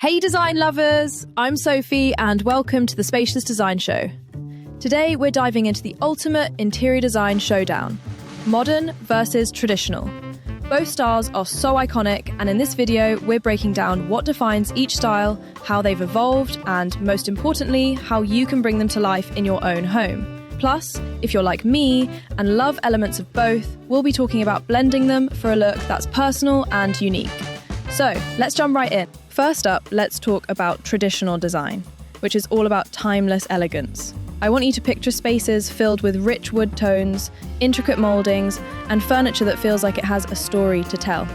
Hey design lovers! I'm Sophie and welcome to the Spatialist Design Show. Today we're diving into the ultimate interior design showdown, modern versus traditional. Both styles are so iconic, and in this video we're breaking down what defines each style, how they've evolved, and most importantly, how you can bring them to life in your own home. Plus, if you're like me and love elements of both, we'll be talking about blending them for a look that's personal and unique. So, let's jump right in. First up, let's talk about traditional design, which is all about timeless elegance. I want you to picture spaces filled with rich wood tones, intricate moldings, and furniture that feels like it has a story to tell.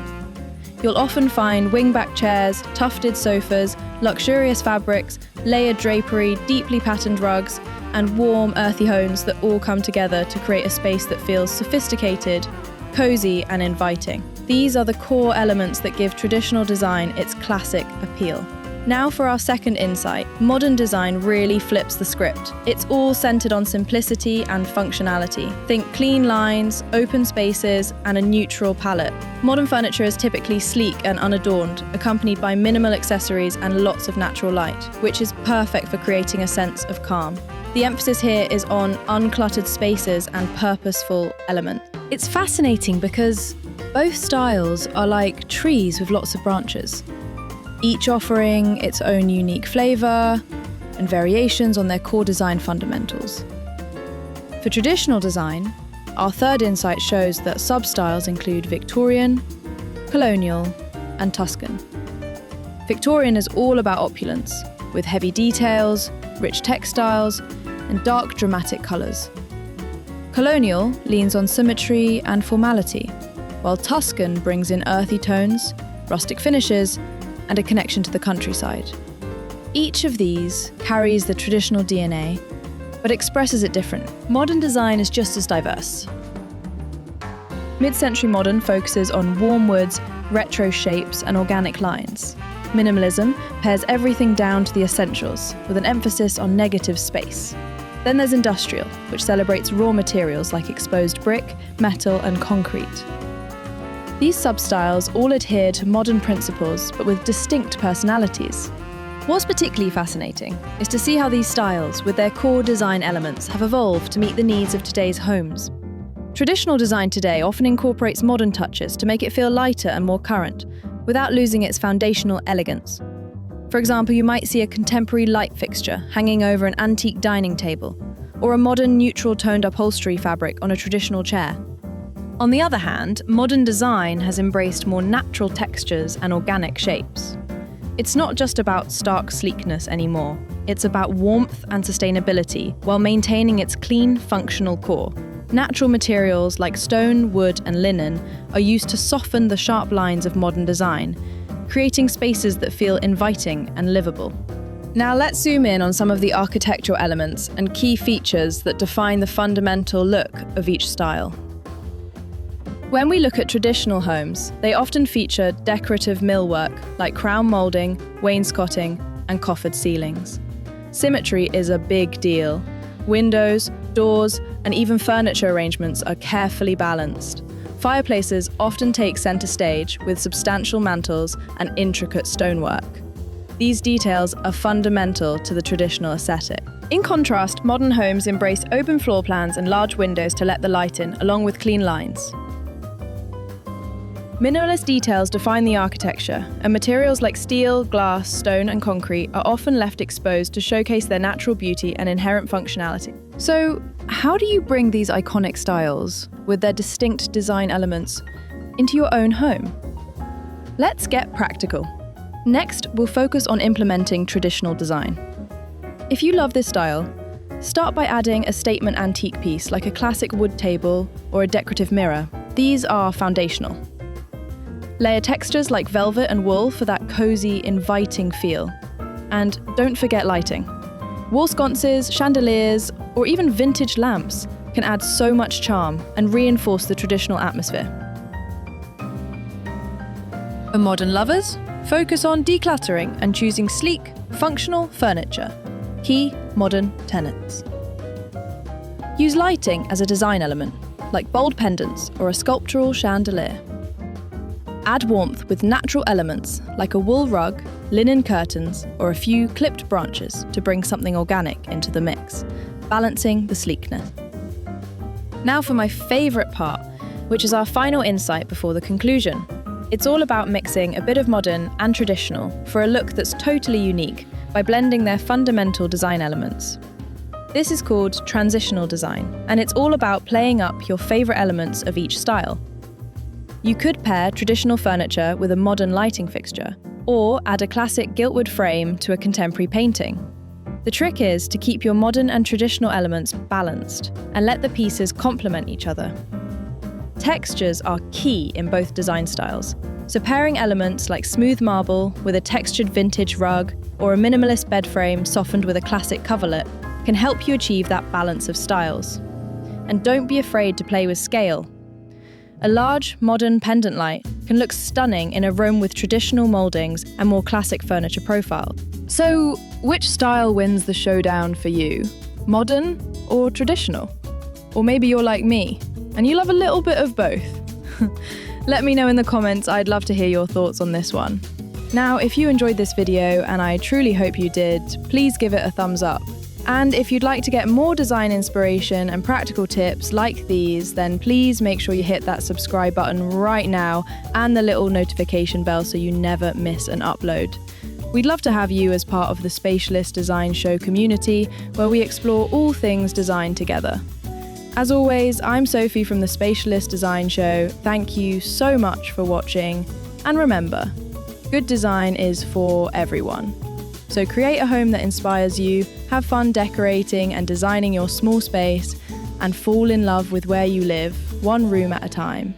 You'll often find wingback chairs, tufted sofas, luxurious fabrics, layered drapery, deeply patterned rugs, and warm, earthy homes that all come together to create a space that feels sophisticated, cozy, and inviting. These are the core elements that give traditional design its classic appeal. Now for our second insight, modern design really flips the script. It's all centered on simplicity and functionality. Think clean lines, open spaces, and a neutral palette. Modern furniture is typically sleek and unadorned, accompanied by minimal accessories and lots of natural light, which is perfect for creating a sense of calm. The emphasis here is on uncluttered spaces and purposeful elements. It's fascinating because both styles are like trees with lots of branches, each offering its own unique flavour and variations on their core design fundamentals. For traditional design, our third insight shows that sub-styles include Victorian, colonial, and Tuscan. Victorian is all about opulence, with heavy details, rich textiles, and dark dramatic colours. Colonial leans on symmetry and formality, while Tuscan brings in earthy tones, rustic finishes, and a connection to the countryside. Each of these carries the traditional DNA, but expresses it differently. Modern design is just as diverse. Mid-century modern focuses on warm woods, retro shapes, and organic lines. Minimalism pares everything down to the essentials, with an emphasis on negative space. Then there's industrial, which celebrates raw materials like exposed brick, metal, and concrete. These sub-styles all adhere to modern principles, but with distinct personalities. What's particularly fascinating is to see how these styles, with their core design elements, have evolved to meet the needs of today's homes. Traditional design today often incorporates modern touches to make it feel lighter and more current, without losing its foundational elegance. For example, you might see a contemporary light fixture hanging over an antique dining table, or a modern neutral toned upholstery fabric on a traditional chair. On the other hand, modern design has embraced more natural textures and organic shapes. It's not just about stark sleekness anymore, it's about warmth and sustainability while maintaining its clean, functional core. Natural materials like stone, wood, and linen are used to soften the sharp lines of modern design, creating spaces that feel inviting and livable. Now let's zoom in on some of the architectural elements and key features that define the fundamental look of each style. When we look at traditional homes, they often feature decorative millwork like crown molding, wainscoting, and coffered ceilings. Symmetry is a big deal. Windows, doors, and even furniture arrangements are carefully balanced. Fireplaces often take center stage with substantial mantels and intricate stonework. These details are fundamental to the traditional aesthetic. In contrast, modern homes embrace open floor plans and large windows to let the light in, along with clean lines. Minimalist details define the architecture, and materials like steel, glass, stone, and concrete are often left exposed to showcase their natural beauty and inherent functionality. So, how do you bring these iconic styles, with their distinct design elements, into your own home? Let's get practical. Next, we'll focus on implementing traditional design. If you love this style, start by adding a statement antique piece like a classic wood table or a decorative mirror. These are foundational. Layer textures like velvet and wool for that cozy, inviting feel. And don't forget lighting. Wall sconces, chandeliers, or even vintage lamps can add so much charm and reinforce the traditional atmosphere. For modern lovers, focus on decluttering and choosing sleek, functional furniture. Key modern tenets. Use lighting as a design element, like bold pendants or a sculptural chandelier. Add warmth with natural elements like a wool rug, linen curtains, or a few clipped branches to bring something organic into the mix, balancing the sleekness. Now for my favourite part, which is our final insight before the conclusion. It's all about mixing a bit of modern and traditional for a look that's totally unique by blending their fundamental design elements. This is called transitional design, and it's all about playing up your favourite elements of each style. You could pair traditional furniture with a modern lighting fixture, or add a classic giltwood frame to a contemporary painting. The trick is to keep your modern and traditional elements balanced and let the pieces complement each other. Textures are key in both design styles, so pairing elements like smooth marble with a textured vintage rug or a minimalist bed frame softened with a classic coverlet can help you achieve that balance of styles. And don't be afraid to play with scale. A large, modern pendant light can look stunning in a room with traditional mouldings and more classic furniture profile. So, which style wins the showdown for you? Modern or traditional? Or maybe you're like me, and you love a little bit of both. Let me know in the comments, I'd love to hear your thoughts on this one. Now, if you enjoyed this video, and I truly hope you did, please give it a thumbs up. And if you'd like to get more design inspiration and practical tips like these, then please make sure you hit that subscribe button right now and the little notification bell so you never miss an upload. We'd love to have you as part of the Spatialist Design Show community, where we explore all things design together. As always, I'm Sophie from the Spatialist Design Show. Thank you so much for watching. And remember, good design is for everyone. So create a home that inspires you, have fun decorating and designing your small space, and fall in love with where you live, one room at a time.